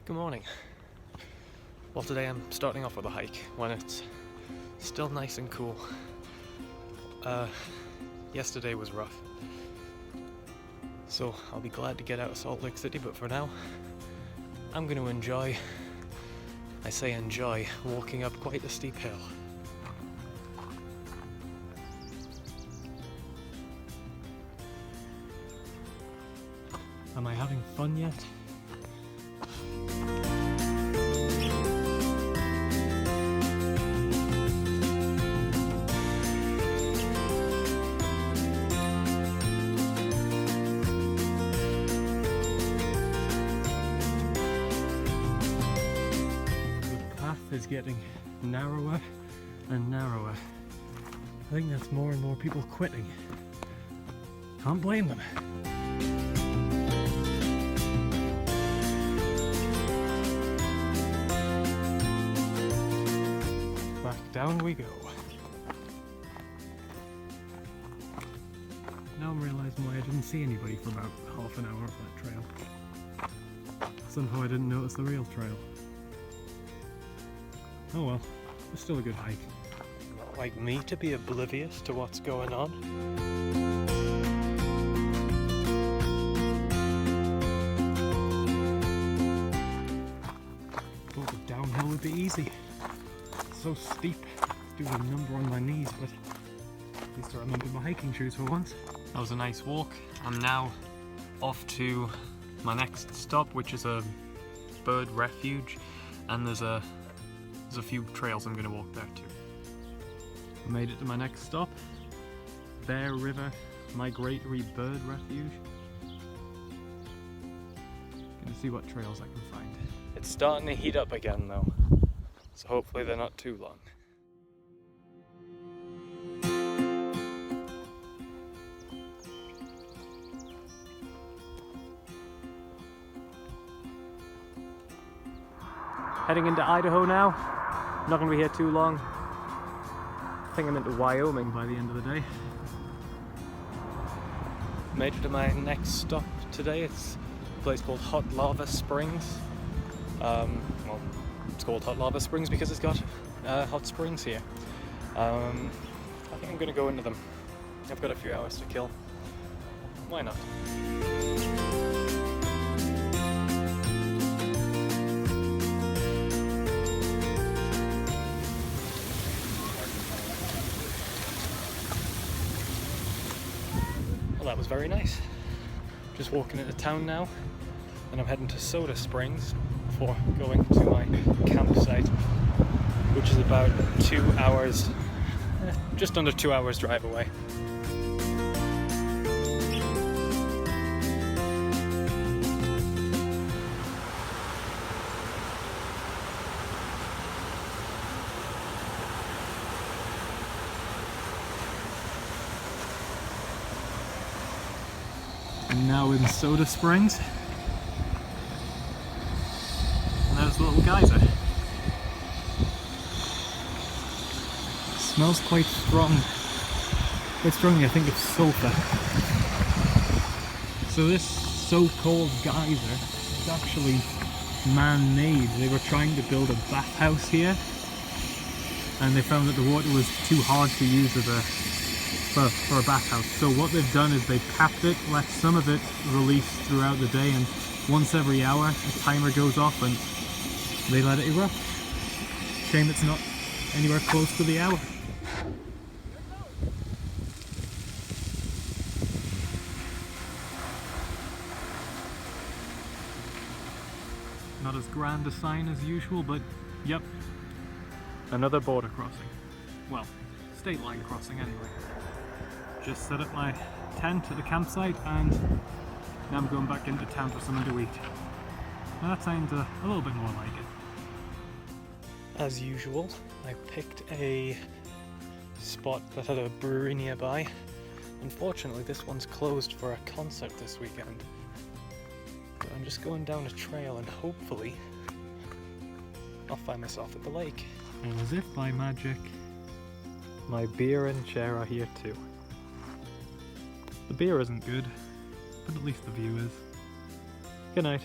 Good morning. Well, today I'm starting off with a hike when it's still nice and cool. Yesterday was rough, so I'll be glad to get out of Salt Lake City, but for now I'm going to enjoy walking up quite a steep hill. Am I having fun yet? Is getting narrower and narrower. I think that's more and more people quitting. Can't blame them. Back down we go. Now I'm realizing why I didn't see anybody for about half an hour of that trail. Somehow I didn't notice the real trail. Oh well, it's still a good hike. Not like me to be oblivious to what's going on. Thought the downhill would be easy. It's so steep. It's doing a number on my knees, but at least I remembered my hiking shoes for once. That was a nice walk. I'm now off to my next stop, which is a bird refuge, and there's a few trails I'm going to walk there too. I made it to my next stop, Bear River Migratory Bird Refuge. Gonna see what trails I can find. It's starting to heat up again though, so hopefully they're not too long. Heading into Idaho now. Not going to be here too long. I think I'm into Wyoming by the end of the day. Made it to my next stop today. It's a place called Hot Lava Springs. Well, it's called Hot Lava Springs because it's got hot springs here. I think I'm going to go into them. I've got a few hours to kill. Why not? Well, that was very nice. Just walking into town now, and I'm heading to Soda Springs before going to my campsite, which is about 2 hours, just under 2 hours drive away. I'm now in Soda Springs, and there's the little geyser. It smells quite strong. Quite strongly, I think it's sulfur. So this so-called geyser is actually man-made. They were trying to build a bathhouse here, and they found that the water was too hard to use as for a bathhouse. So what they've done is they've capped it, let some of it release throughout the day, and once every hour a timer goes off and they let it erupt. Shame it's not anywhere close to the hour. Not as grand a sign as usual, but yep, another border crossing. Well, state line crossing anyway. Just set up my tent at the campsite, and now I'm going back into town for something to eat. Now that sounds a little bit more like it. As usual, I picked a spot that had a brewery nearby. Unfortunately, this one's closed for a concert this weekend. But I'm just going down a trail and hopefully I'll find myself at the lake. And as if by magic, my beer and chair are here too. The beer isn't good, but at least the view is. Good night.